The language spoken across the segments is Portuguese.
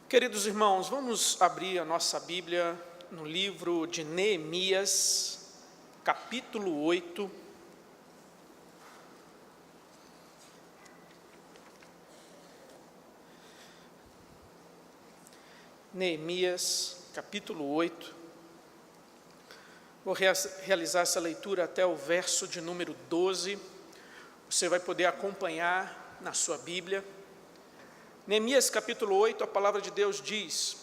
Queridos irmãos, vamos abrir a nossa Bíblia no livro de Neemias, capítulo 8. Neemias, capítulo 8. Vou realizar essa leitura até o verso de número 12. Você vai poder acompanhar na sua Bíblia. Neemias capítulo 8, a palavra de Deus diz: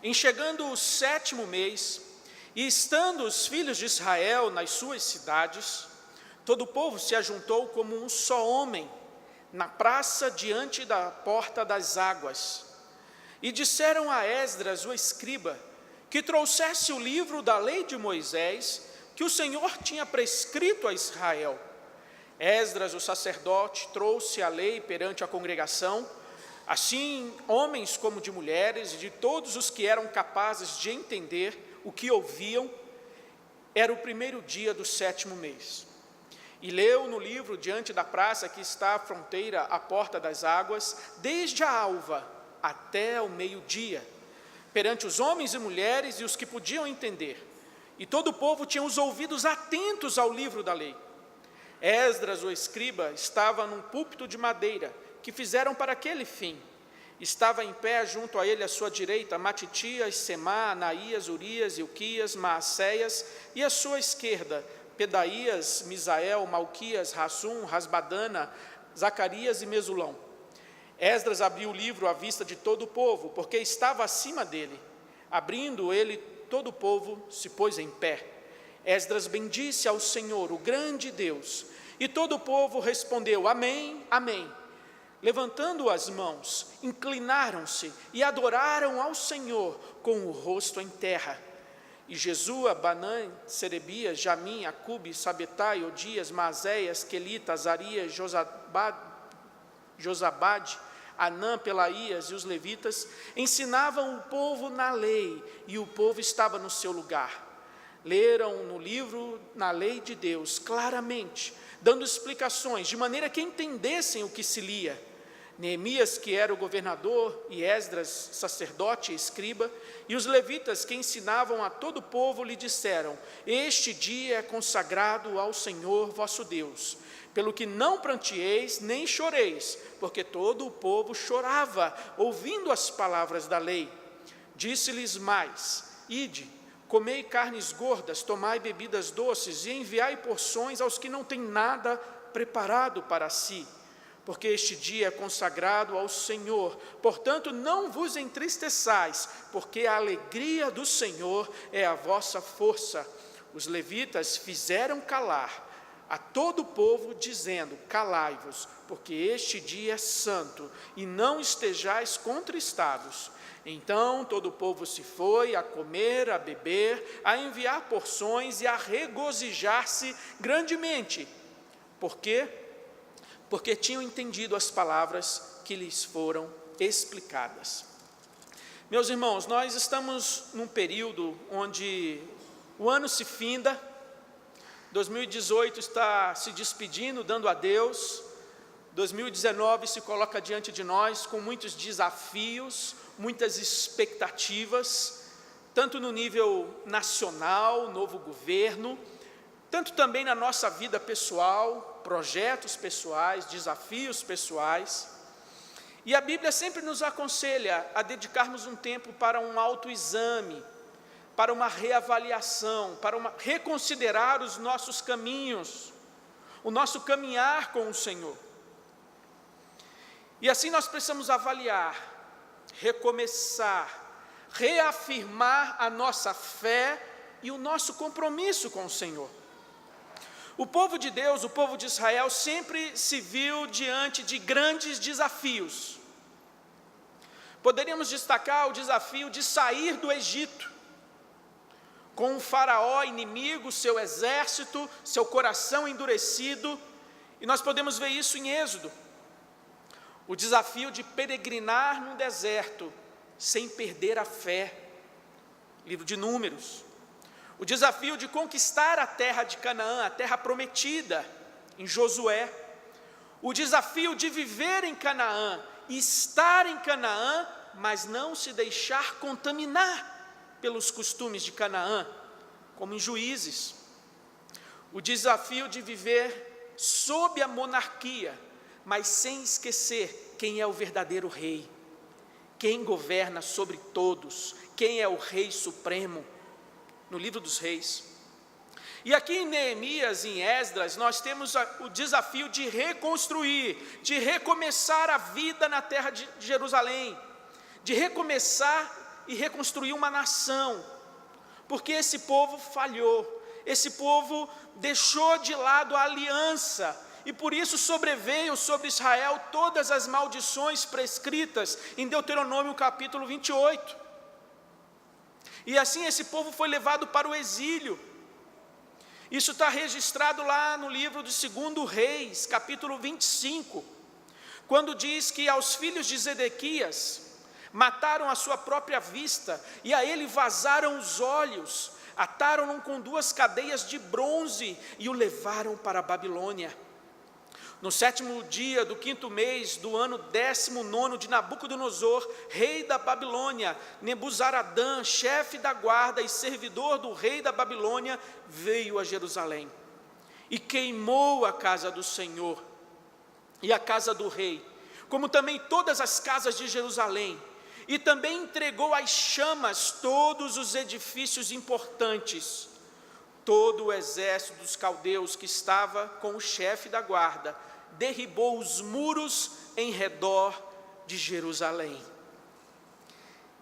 Em chegando o 7º mês, e estando os filhos de Israel nas suas cidades, todo o povo se ajuntou como um só homem, na praça diante da porta das águas. E disseram a Esdras, o escriba, que trouxesse o livro da lei de Moisés, que o Senhor tinha prescrito a Israel. Esdras, o sacerdote, trouxe a lei perante a congregação. Assim, homens como de mulheres, e de todos os que eram capazes de entender o que ouviam, era o 1º dia do 7º mês. E leu no livro diante da praça que está à fronteira, à porta das águas, desde a alva até o meio-dia, perante os homens e mulheres e os que podiam entender. E todo o povo tinha os ouvidos atentos ao livro da lei. Esdras, o escriba, estava num púlpito de madeira, que fizeram para aquele fim. Estava em pé junto a ele à sua direita Matitias, Semá, Anaías, Urias, Ilquias, Maacéias, e à sua esquerda Pedaías, Misael, Malquias, Rassum, Rasbadana, Zacarias e Mesulão. Esdras abriu o livro à vista de todo o povo, porque estava acima dele. Abrindo ele, todo o povo se pôs em pé. Esdras bendisse ao Senhor, o grande Deus, e todo o povo respondeu: Amém, Amém. Levantando as mãos, inclinaram-se e adoraram ao Senhor com o rosto em terra. E Jesua, Banã, Serebias, Jamim, Acube, Sabetai, Odias, Maazéias, Quelita, Azarias, Josabade, Anã, Pelaías e os levitas ensinavam o povo na lei, e o povo estava no seu lugar. Leram no livro, na lei de Deus, claramente, dando explicações, de maneira que entendessem o que se lia. Neemias, que era o governador, e Esdras, sacerdote e escriba, e os levitas que ensinavam a todo o povo, lhe disseram: Este dia é consagrado ao Senhor vosso Deus, pelo que não pranteeis nem choreis, porque todo o povo chorava, ouvindo as palavras da lei. Disse-lhes mais: Ide, comei carnes gordas, tomai bebidas doces, e enviai porções aos que não têm nada preparado para si, porque este dia é consagrado ao Senhor. Portanto, não vos entristeçais, porque a alegria do Senhor é a vossa força. Os levitas fizeram calar a todo o povo, dizendo: Calai-vos, porque este dia é santo, e não estejais contristados. Então todo o povo se foi a comer, a beber, a enviar porções e a regozijar-se grandemente. Por quê? Porque tinham entendido as palavras que lhes foram explicadas. Meus irmãos, nós estamos num período onde o ano se finda, 2018 está se despedindo, dando adeus, 2019 se coloca diante de nós com muitos desafios, muitas expectativas, tanto no nível nacional, novo governo, tanto também na nossa vida pessoal, projetos pessoais, desafios pessoais. E a Bíblia sempre nos aconselha a dedicarmos um tempo para um autoexame, para uma reavaliação, para reconsiderar os nossos caminhos, o nosso caminhar com o Senhor. E assim nós precisamos avaliar, recomeçar, reafirmar a nossa fé e o nosso compromisso com o Senhor. O povo de Deus, o povo de Israel, sempre se viu diante de grandes desafios. Poderíamos destacar o desafio de sair do Egito, com o faraó inimigo, seu exército, seu coração endurecido, e nós podemos ver isso em Êxodo. O desafio de peregrinar no deserto, sem perder a fé, livro de Números. O desafio de conquistar a terra de Canaã, a terra prometida, em Josué. O desafio de viver em Canaã e estar em Canaã mas não se deixar contaminar pelos costumes de Canaã, como em Juízes. O desafio de viver sob a monarquia, mas sem esquecer quem é o verdadeiro rei, quem governa sobre todos, quem é o Rei Supremo, no livro dos Reis. E aqui em Neemias e em Esdras, nós temos o desafio de reconstruir, de recomeçar a vida na terra de Jerusalém, de recomeçar e reconstruir uma nação, porque esse povo falhou, esse povo deixou de lado a aliança, e por isso sobreveio sobre Israel todas as maldições prescritas em Deuteronômio capítulo 28. E assim esse povo foi levado para o exílio. Isso está registrado lá no livro de 2 Reis, capítulo 25, quando diz que aos filhos de Zedequias mataram à sua própria vista, e a ele vazaram os olhos, ataram-no com 2 cadeias de bronze e o levaram para a Babilônia. No 7º dia do 5º mês do ano 19º de Nabucodonosor, rei da Babilônia, Nebuzaradã, chefe da guarda e servidor do rei da Babilônia, veio a Jerusalém e queimou a casa do Senhor e a casa do rei, como também todas as casas de Jerusalém, e também entregou às chamas todos os edifícios importantes. Todo o exército dos caldeus que estava com o chefe da guarda derribou os muros em redor de Jerusalém.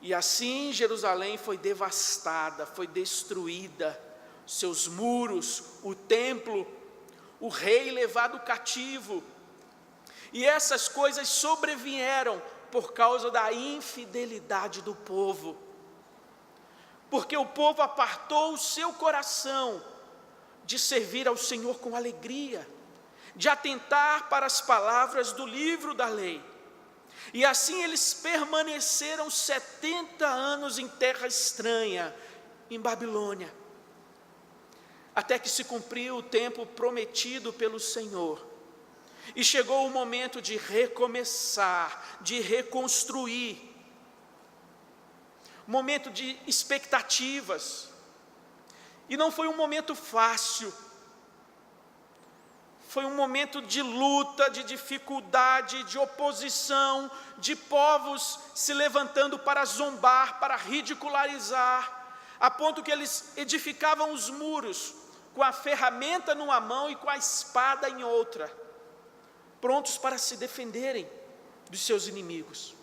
E assim Jerusalém foi devastada, foi destruída, seus muros, o templo, o rei levado cativo. E essas coisas sobrevieram por causa da infidelidade do povo, porque o povo apartou o seu coração de servir ao Senhor com alegria, de atentar para as palavras do livro da lei. E assim eles permaneceram 70 anos em terra estranha, em Babilônia, até que se cumpriu o tempo prometido pelo Senhor, e chegou o momento de recomeçar, de reconstruir, momento de expectativas, e não foi um momento fácil, foi um momento de luta, de dificuldade, de oposição, de povos se levantando para zombar, para ridicularizar, a ponto que eles edificavam os muros com a ferramenta numa mão e com a espada em outra, prontos para se defenderem dos seus inimigos.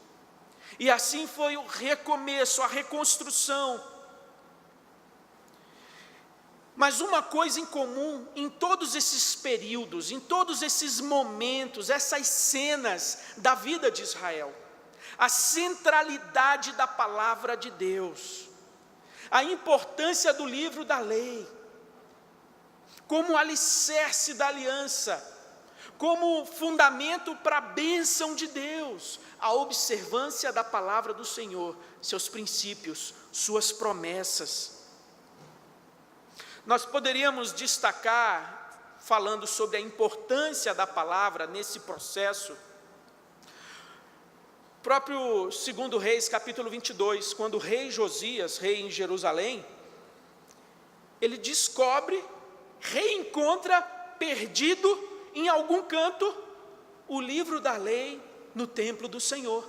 E assim foi o recomeço, a reconstrução. Mas uma coisa em comum em todos esses períodos, em todos esses momentos, essas cenas da vida de Israel: a centralidade da palavra de Deus, a importância do livro da lei, como alicerce da aliança, como fundamento para a bênção de Deus, a observância da palavra do Senhor, seus princípios, suas promessas. Nós poderíamos destacar, falando sobre a importância da palavra nesse processo, próprio 2 Reis, capítulo 22, quando o rei Josias, rei em Jerusalém, ele descobre, reencontra, perdido em algum canto, o livro da lei no templo do Senhor.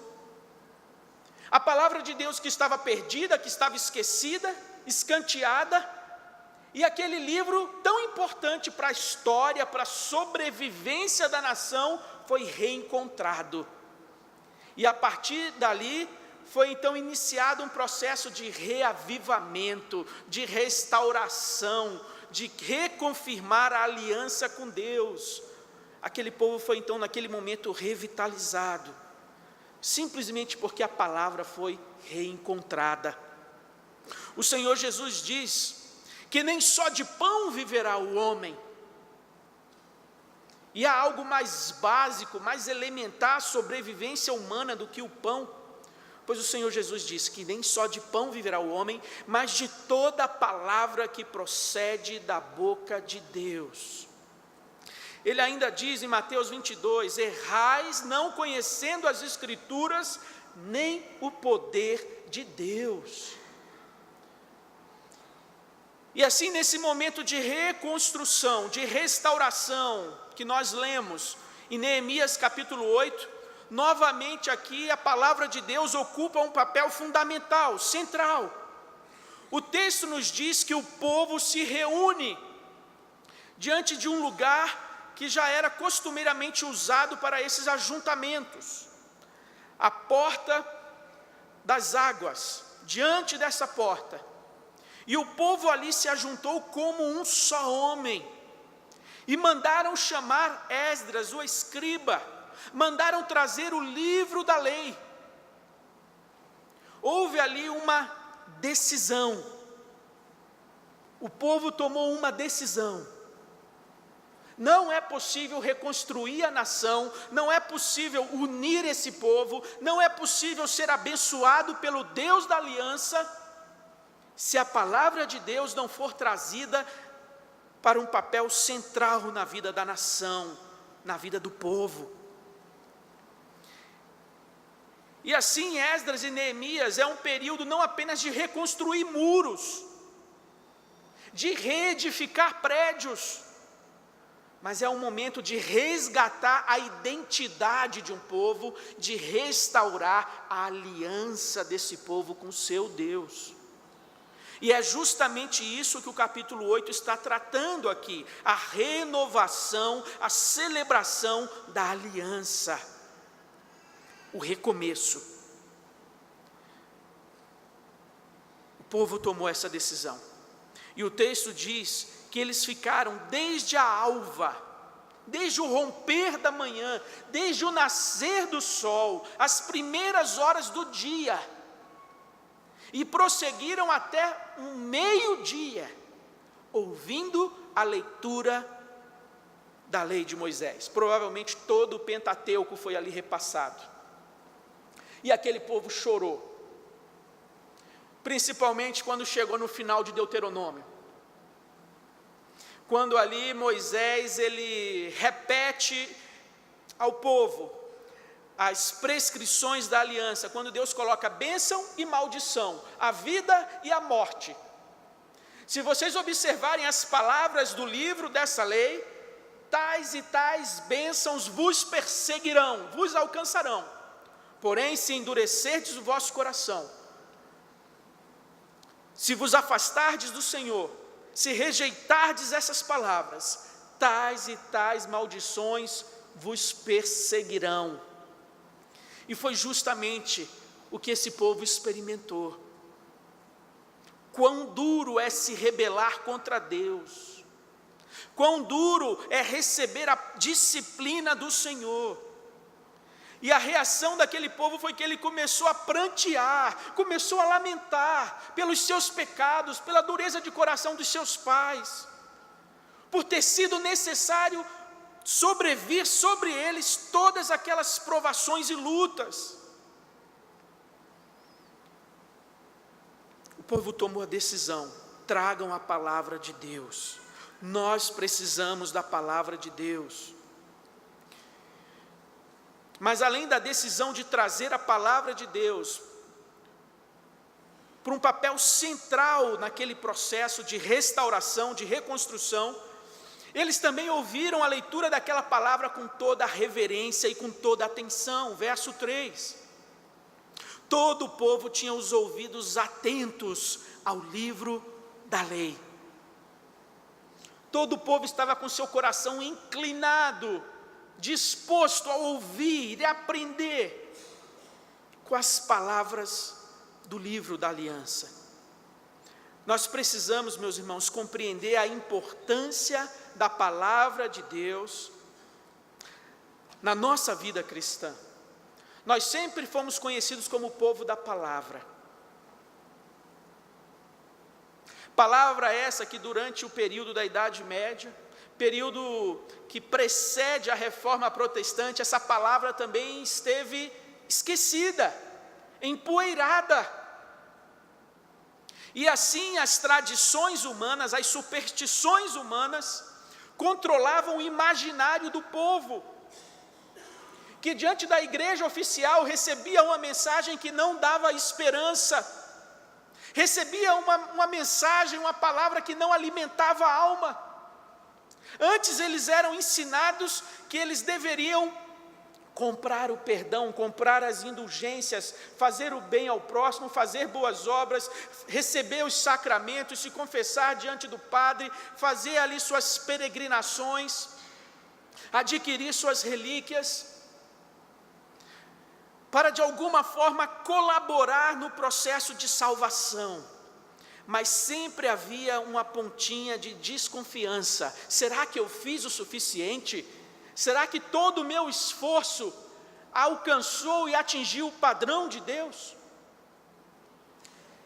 A palavra de Deus que estava perdida, que estava esquecida, escanteada, e aquele livro tão importante para a história, para a sobrevivência da nação, foi reencontrado. E a partir dali, foi então iniciado um processo de reavivamento, de restauração, de reconfirmar a aliança com Deus. Aquele povo foi então naquele momento revitalizado, simplesmente porque a palavra foi reencontrada. O Senhor Jesus diz que nem só de pão viverá o homem. E há algo mais básico, mais elementar à sobrevivência humana do que o pão, pois o Senhor Jesus disse que nem só de pão viverá o homem, mas de toda a palavra que procede da boca de Deus. Ele ainda diz em Mateus 22, errais não conhecendo as Escrituras, nem o poder de Deus. E assim, nesse momento de reconstrução, de restauração, que nós lemos em Neemias capítulo 8, novamente aqui a palavra de Deus ocupa um papel fundamental, central. O texto nos diz que o povo se reúne diante de um lugar que já era costumeiramente usado para esses ajuntamentos, a porta das águas, diante dessa porta. E o povo ali se ajuntou como um só homem, e mandaram chamar Esdras, o escriba, mandaram trazer o livro da lei. Houve ali uma decisão, o povo tomou uma decisão. Não é possível reconstruir a nação, não é possível unir esse povo, não é possível ser abençoado pelo Deus da aliança, se a palavra de Deus não for trazida para um papel central na vida da nação, na vida do povo. E assim, Esdras e Neemias é um período não apenas de reconstruir muros, de reedificar prédios, mas é um momento de resgatar a identidade de um povo, de restaurar a aliança desse povo com o seu Deus. E é justamente isso que o capítulo 8 está tratando aqui, a renovação, a celebração da aliança, o recomeço. O povo tomou essa decisão, e o texto diz que eles ficaram desde a alva, desde o romper da manhã, desde o nascer do sol, as primeiras horas do dia, e prosseguiram até um meio-dia, ouvindo a leitura da lei de Moisés. Provavelmente todo o Pentateuco foi ali repassado, e aquele povo chorou, principalmente quando chegou no final de Deuteronômio, quando ali Moisés, ele repete ao povo as prescrições da aliança, quando Deus coloca bênção e maldição, a vida e a morte. Se vocês observarem as palavras do livro dessa lei, tais e tais bênçãos vos perseguirão, vos alcançarão, porém se endurecerdes o vosso coração, se vos afastardes do Senhor, se rejeitardes essas palavras, tais e tais maldições vos perseguirão. E foi justamente o que esse povo experimentou. Quão duro é se rebelar contra Deus, quão duro é receber a disciplina do Senhor. E a reação daquele povo foi que ele começou a prantear, começou a lamentar pelos seus pecados, pela dureza de coração dos seus pais, por ter sido necessário sobrevir sobre eles todas aquelas provações e lutas. O povo tomou a decisão: tragam a palavra de Deus, nós precisamos da palavra de Deus. Mas além da decisão de trazer a palavra de Deus para um papel central naquele processo de restauração, de reconstrução, eles também ouviram a leitura daquela palavra com toda a reverência e com toda a atenção. Verso 3. Todo o povo tinha os ouvidos atentos ao livro da lei. Todo o povo estava com seu coração inclinado, disposto a ouvir e aprender com as palavras do livro da aliança. Nós precisamos, meus irmãos, compreender a importância da palavra de Deus na nossa vida cristã. Nós sempre fomos conhecidos como o povo da palavra. Palavra essa que durante o período da Idade Média, período que precede a Reforma Protestante, essa palavra também esteve esquecida, empoeirada. E assim as tradições humanas, as superstições humanas, controlavam o imaginário do povo. que diante da igreja oficial recebia uma mensagem que não dava esperança, recebia uma mensagem, uma palavra que não alimentava a alma. Antes eles eram ensinados que eles deveriam comprar o perdão, comprar as indulgências, fazer o bem ao próximo, fazer boas obras, receber os sacramentos, se confessar diante do Padre, fazer ali suas peregrinações, adquirir suas relíquias, para de alguma forma colaborar no processo de salvação. Mas sempre havia uma pontinha de desconfiança. Será que eu fiz o suficiente? Será que todo o meu esforço alcançou e atingiu o padrão de Deus?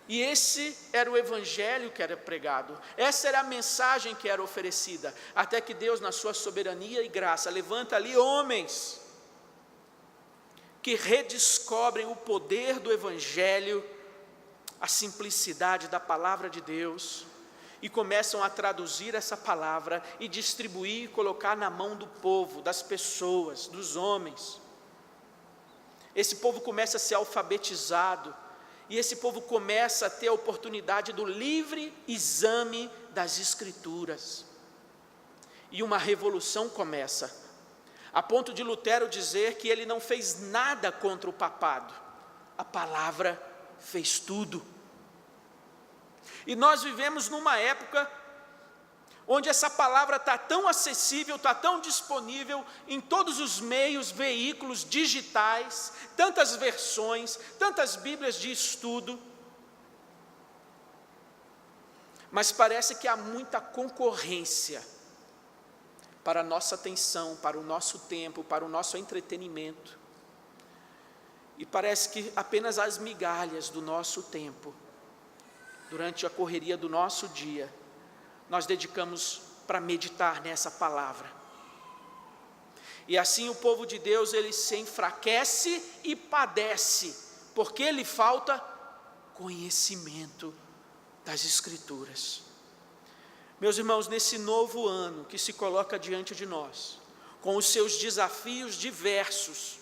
E esse era o evangelho que era pregado, essa era a mensagem que era oferecida, até que Deus, na sua soberania e graça, levanta ali homens que redescobrem o poder do evangelho, a simplicidade da palavra de Deus, e começam a traduzir essa palavra e distribuir e colocar na mão do povo, das pessoas, dos homens. Esse povo começa a ser alfabetizado, e esse povo começa a ter a oportunidade do livre exame das Escrituras. E uma revolução começa, a ponto de Lutero dizer que ele não fez nada contra o papado, a palavra fez tudo. E nós vivemos numa época onde essa palavra está tão acessível, está tão disponível em todos os meios, veículos digitais, tantas versões, tantas bíblias de estudo, mas parece que há muita concorrência para a nossa atenção, para o nosso tempo, para o nosso entretenimento, e parece que apenas as migalhas do nosso tempo, durante a correria do nosso dia, nós dedicamos para meditar nessa palavra. E assim o povo de Deus, ele se enfraquece e padece, porque lhe falta conhecimento das Escrituras. Meus irmãos, nesse novo ano que se coloca diante de nós, com os seus desafios diversos,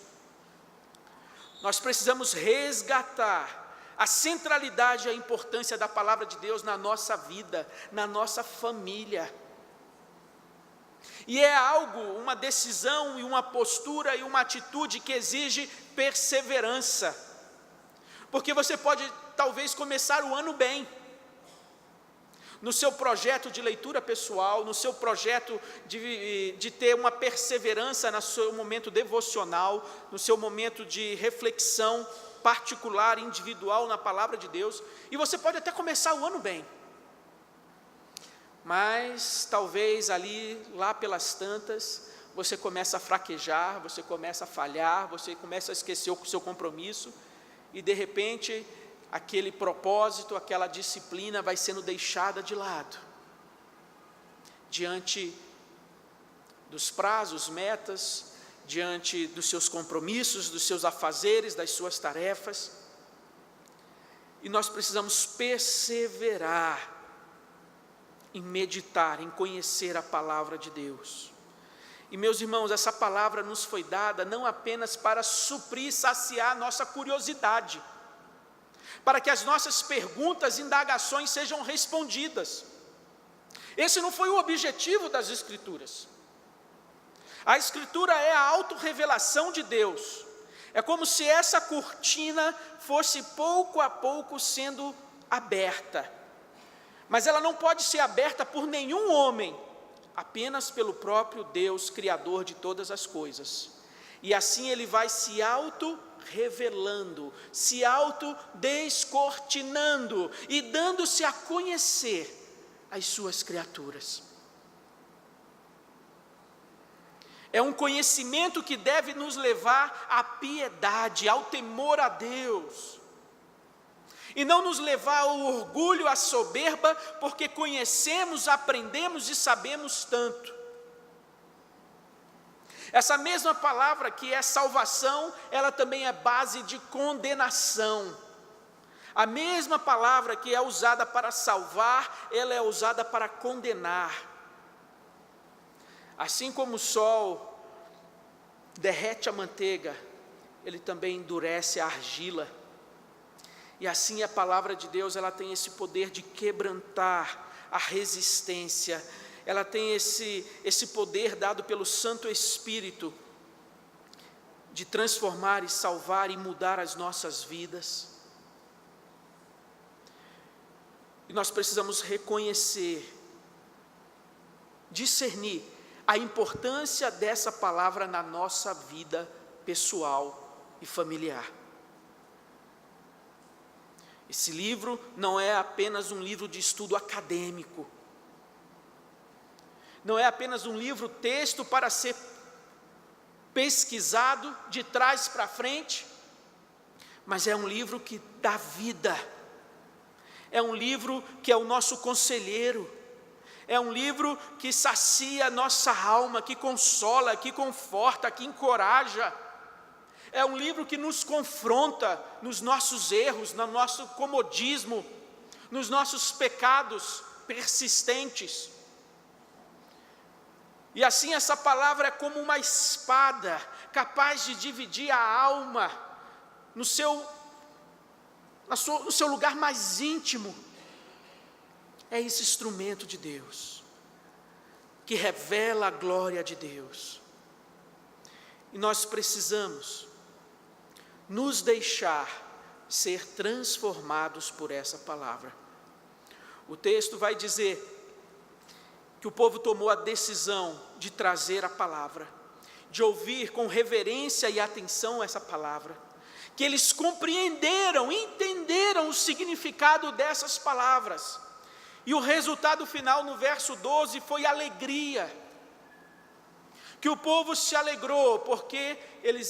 nós precisamos resgatar a centralidade e a importância da palavra de Deus na nossa vida, na nossa família. E é algo, uma decisão e uma postura e uma atitude que exige perseverança. Porque você pode talvez começar o ano bem, no seu projeto de leitura pessoal, no seu projeto de ter uma perseverança no seu momento devocional, no seu momento de reflexão particular, individual na palavra de Deus, e você pode até começar o ano bem, mas talvez ali, lá pelas tantas, você começa a fraquejar, você começa a falhar, você começa a esquecer o seu compromisso, e de repente, aquele propósito, aquela disciplina vai sendo deixada de lado, diante dos prazos, metas, diante dos seus compromissos, dos seus afazeres, das suas tarefas, e nós precisamos perseverar em meditar, em conhecer a palavra de Deus. E meus irmãos, essa palavra nos foi dada não apenas para suprir, saciar nossa curiosidade, para que as nossas perguntas, indagações sejam respondidas. Esse não foi o objetivo das Escrituras. A Escritura é a autorrevelação de Deus. É como se essa cortina fosse pouco a pouco sendo aberta. Mas ela não pode ser aberta por nenhum homem, apenas pelo próprio Deus, Criador de todas as coisas. E assim ele vai se autorrevelando, se autodescortinando e dando-se a conhecer às suas criaturas. É um conhecimento que deve nos levar à piedade, ao temor a Deus, e não nos levar ao orgulho, à soberba, porque conhecemos, aprendemos e sabemos tanto. Essa mesma palavra que é salvação, ela também é base de condenação. A mesma palavra que é usada para salvar, ela é usada para condenar. Assim como o sol derrete a manteiga, ele também endurece a argila. E assim a palavra de Deus, ela tem esse poder de quebrantar a resistência, ela tem esse poder dado pelo Santo Espírito, de transformar e salvar e mudar as nossas vidas. E nós precisamos reconhecer, discernir a importância dessa palavra na nossa vida pessoal e familiar. Esse livro não é apenas um livro de estudo acadêmico, não é apenas um livro-texto para ser pesquisado de trás para frente, mas é um livro que dá vida, é um livro que é o nosso conselheiro, é um livro que sacia a nossa alma, que consola, que conforta, que encoraja. É um livro que nos confronta nos nossos erros, no nosso comodismo, nos nossos pecados persistentes. E assim essa palavra é como uma espada, capaz de dividir a alma no seu lugar mais íntimo. É esse instrumento de Deus, que revela a glória de Deus. E nós precisamos nos deixar ser transformados por essa palavra. O texto vai dizer que o povo tomou a decisão de trazer a palavra, de ouvir com reverência e atenção essa palavra, que eles compreenderam, entenderam o significado dessas palavras. E o resultado final no verso 12 foi alegria. Que o povo se alegrou porque eles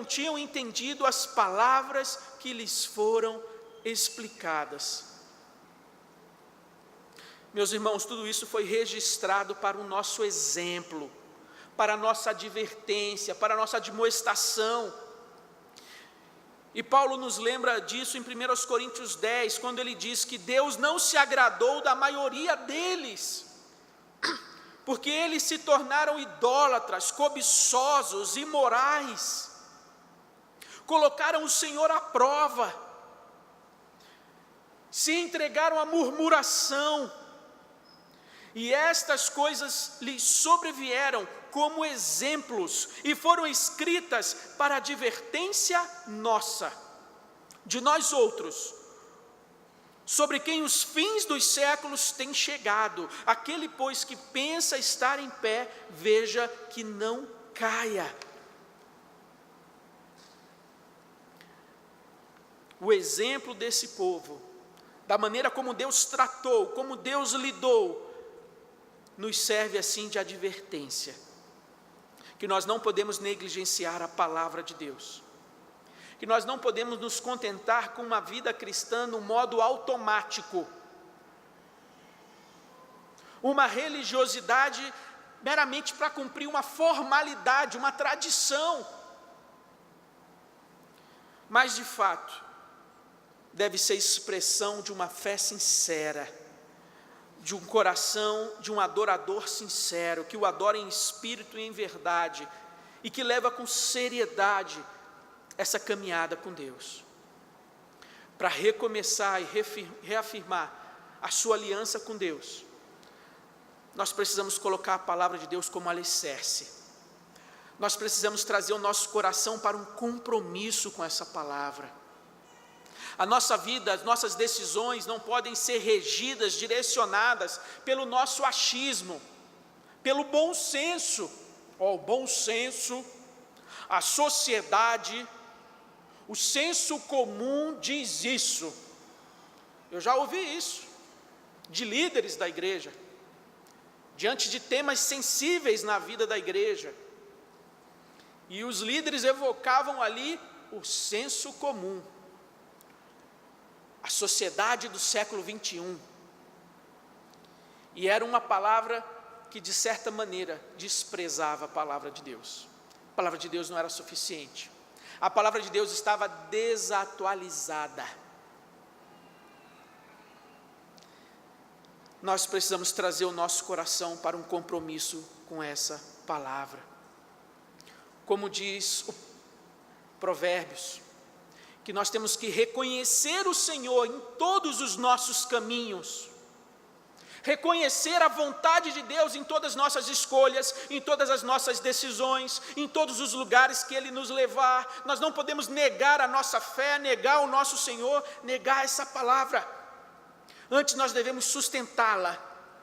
tinham entendido as palavras que lhes foram explicadas. Meus irmãos, tudo isso foi registrado para o nosso exemplo, para a nossa advertência, para a nossa admoestação. E Paulo nos lembra disso em 1 Coríntios 10, quando ele diz que Deus não se agradou da maioria deles, porque eles se tornaram idólatras, cobiçosos, imorais, colocaram o Senhor à prova, se entregaram à murmuração, e estas coisas lhes sobrevieram como exemplos, e foram escritas para advertência nossa, de nós outros, sobre quem os fins dos séculos têm chegado. Aquele, pois, que pensa estar em pé, veja que não caia. O exemplo desse povo, da maneira como Deus tratou, como Deus lidou, nos serve assim de advertência, que nós não podemos negligenciar a palavra de Deus, que nós não podemos nos contentar com uma vida cristã no modo automático, uma religiosidade meramente para cumprir uma formalidade, uma tradição, mas de fato deve ser expressão de uma fé sincera, de um coração, de um adorador sincero, que o adora em espírito e em verdade, e que leva com seriedade essa caminhada com Deus, para recomeçar e reafirmar a sua aliança com Deus. Nós precisamos colocar a palavra de Deus como alicerce, nós precisamos trazer o nosso coração para um compromisso com essa palavra. A nossa vida, as nossas decisões não podem ser regidas, direcionadas pelo nosso achismo, pelo bom senso. O bom senso, a sociedade, o senso comum diz isso. Eu já ouvi isso de líderes da igreja, diante de temas sensíveis na vida da igreja. E os líderes evocavam ali o senso comum. A sociedade do século 21, e era uma palavra que de certa maneira desprezava a palavra de Deus. A palavra de Deus não era suficiente, a palavra de Deus estava desatualizada. Nós precisamos trazer o nosso coração para um compromisso com essa palavra. como diz o Provérbios, que nós temos que reconhecer o Senhor em todos os nossos caminhos, reconhecer a vontade de Deus em todas as nossas escolhas, em todas as nossas decisões, em todos os lugares que Ele nos levar. Nós não podemos negar a nossa fé, negar o nosso Senhor, negar essa palavra. Antes nós devemos sustentá-la,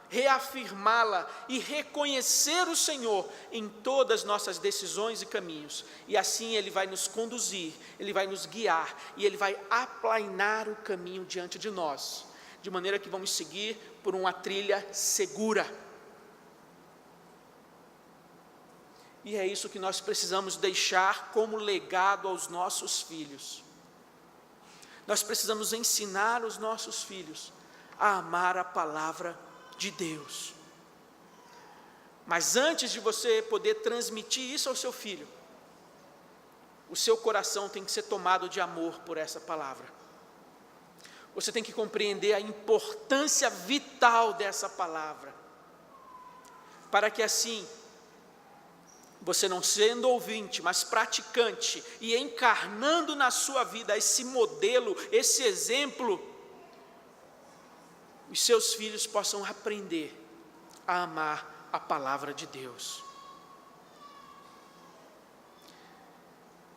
reafirmá-la e reconhecer o Senhor em todas as nossas decisões e caminhos. E assim Ele vai nos conduzir, Ele vai nos guiar e Ele vai aplainar o caminho diante de nós, de maneira que vamos seguir por uma trilha segura. E é isso que nós precisamos deixar como legado aos nossos filhos. Nós precisamos ensinar os nossos filhos a amar a palavra de Deus. Mas antes de você poder transmitir isso ao seu filho, o seu coração tem que ser tomado de amor por essa palavra. Você tem que compreender a importância vital dessa palavra, para que assim, você não sendo ouvinte, mas praticante, e encarnando na sua vida esse modelo, esse exemplo, os seus filhos possam aprender a amar a palavra de Deus.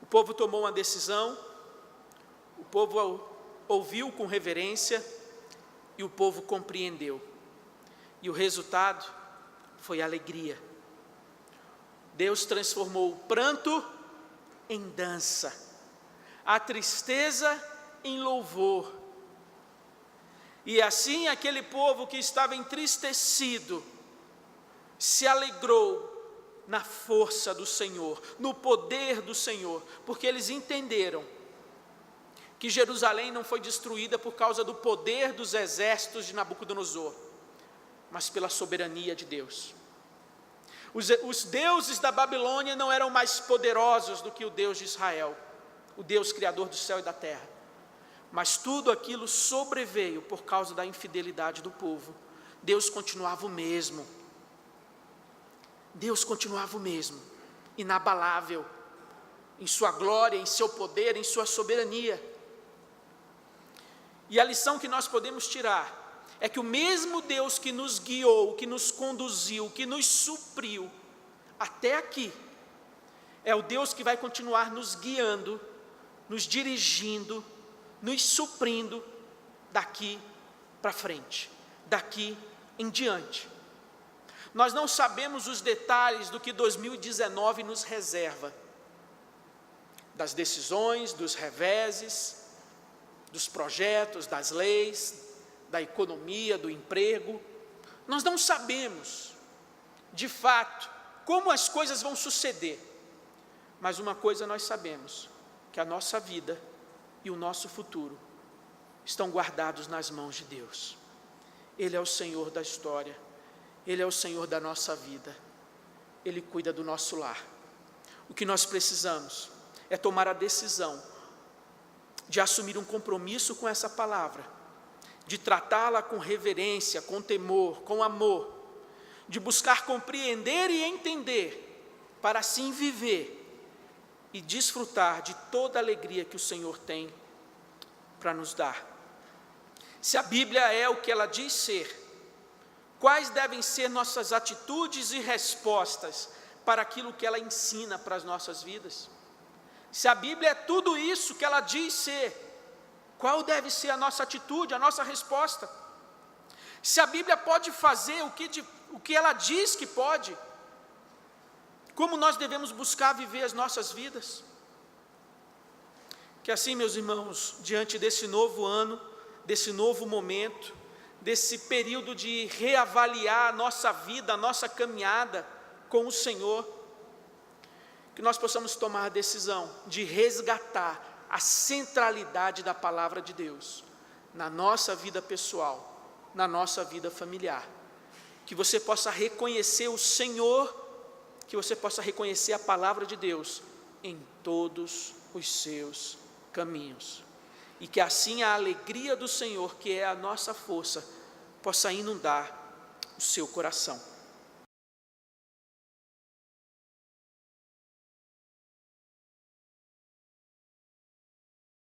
O povo tomou uma decisão, o povo ouviu com reverência e o povo compreendeu. E o resultado foi alegria. Deus transformou o pranto em dança, a tristeza em louvor. E assim aquele povo que estava entristecido se alegrou na força do Senhor, no poder do Senhor, porque eles entenderam que Jerusalém não foi destruída por causa do poder dos exércitos de Nabucodonosor, mas pela soberania de Deus. Os deuses da Babilônia não eram mais poderosos do que o Deus de Israel, o Deus criador do céu e da terra, mas tudo aquilo sobreveio por causa da infidelidade do povo. Deus continuava o mesmo, Deus continuava o mesmo, inabalável, em sua glória, em seu poder, em sua soberania. E a lição que nós podemos tirar é que o mesmo Deus que nos guiou, que nos conduziu, que nos supriu até aqui, é o Deus que vai continuar nos guiando, nos dirigindo, nos suprindo daqui para frente, daqui em diante. Nós não sabemos os detalhes do que 2019 nos reserva, das decisões, dos reveses, dos projetos, das leis, da economia, do emprego. Nós não sabemos, de fato, como as coisas vão suceder, mas uma coisa nós sabemos, que a nossa vida e o nosso futuro estão guardados nas mãos de Deus. Ele é o Senhor da história, Ele é o Senhor da nossa vida, Ele cuida do nosso lar. O que nós precisamos é tomar a decisão de assumir um compromisso com essa palavra, de tratá-la com reverência, com temor, com amor, de buscar compreender e entender, para assim viver e desfrutar de toda a alegria que o Senhor tem para nos dar. Se a Bíblia é o que ela diz ser, quais devem ser nossas atitudes e respostas para aquilo que ela ensina para as nossas vidas? Se a Bíblia é tudo isso que ela diz ser, qual deve ser a nossa atitude, a nossa resposta? Se a Bíblia pode fazer o que ela diz que pode, como nós devemos buscar viver as nossas vidas? Que assim, meus irmãos, diante desse novo ano, desse novo momento, desse período de reavaliar a nossa vida, a nossa caminhada com o Senhor, que nós possamos tomar a decisão de resgatar a centralidade da palavra de Deus na nossa vida pessoal, na nossa vida familiar. Que você possa reconhecer o Senhor, que você possa reconhecer a palavra de Deus em todos os seus caminhos. E que assim a alegria do Senhor, que é a nossa força, possa inundar o seu coração.